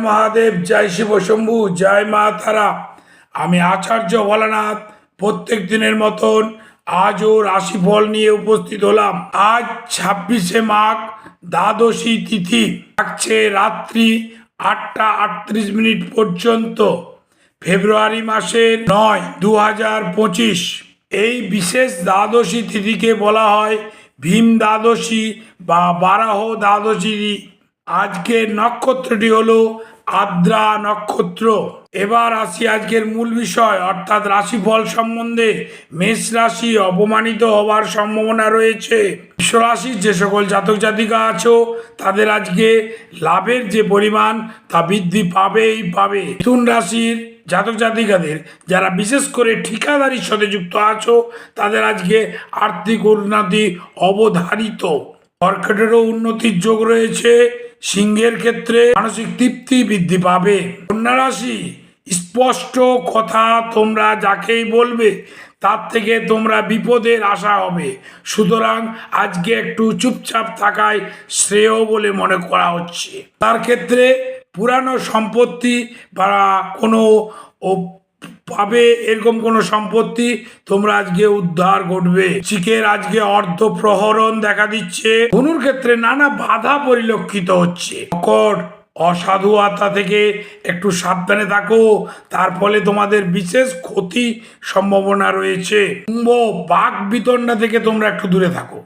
মহাদেব, জয় শিব শম্ভু, জয় মা তারা। আমি আচার্য ভোলানাথ প্রত্যেক দিনের মতন আজও রাশিফল নিয়ে উপস্থিত হলাম। আজ 26শে মাঘ, দ্বাদশী তিথি, থাকছে রাত্রি 8টা 38 মিনিট পর্যন্ত, ফেব্রুয়ারি মাসের 9, 2025। এই বিশেষ দ্বাদশী তিথিকে বলা হয় ভীম দ্বাদশী বা বারাহ দ্বাদশী। আজকের নক্ষত্রটি হলো আদ্রা নক্ষত্র। এবার আসি আজকের মূল বিষয় অর্থাৎ রাশিফল সম্বন্ধে। মেষ রাশি অপমানিত হওয়ার সম্ভাবনা রয়েছে। বৃষ রাশির যে সকল জাতক জাতিকা আছো তাদের আজকে লাভের যে পরিমাণ তা বৃদ্ধি পাবেই পাবে। মিথুন রাশির জাতক জাতিকাদের যারা বিশেষ করে ঠিকাদারির সাথে যুক্ত আছো তাদের আজকে আর্থিক উন্নতি অবধারিত। কর্কটেরও উন্নতির যোগ রয়েছে। সিংহের ক্ষেত্রে মানসিক তৃপ্তি বৃদ্ধি পাবে। কন্যা রাশি, স্পষ্ট কথা তোমরা যাকেই বলবে তার থেকে তোমরা বিপদের আশা হবে, সুতরাং আজকে একটু চুপচাপ থাকাই শ্রেয় বলে মনে করা হচ্ছে। তার ক্ষেত্রে পুরানো সম্পত্তি বা কোনো পাবে এরকম কোনো সম্পত্তি তোমরা আজকে উদ্ধার ঘটবে। চিকের আজকে অর্ধ প্রহরণ দেখা দিচ্ছে। ধনুর ক্ষেত্রে নানা বাধা পরিলক্ষিত হচ্ছে। মকর, অসাধু আত্মা থেকে একটু সাবধানে থাকো, তার ফলে তোমাদের বিশেষ ক্ষতি সম্ভাবনা রয়েছে। কুম্ভ, বাক বিতণ্ডা থেকে তোমরা একটু দূরে থাকো।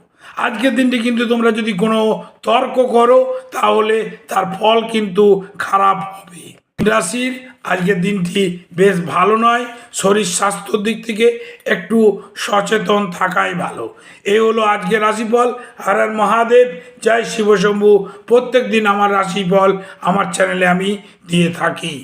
আজকের দিনটি কিন্তু তোমরা যদি কোনো তর্ক করো তাহলে তার ফল কিন্তু খারাপ হবে। রাশির আজকের দিনটি বেশ ভালো নয়। শরীর স্বাস্থ্যর দিক থেকে একটু সচেতন থাকাই ভালো। এই হলো আজকের রাশিফল। হর হর মহাদেব, জয় শিব শম্ভু। প্রত্যেক দিন আমার রাশিফল আমার চ্যানেলে আমি দিয়ে থাকি।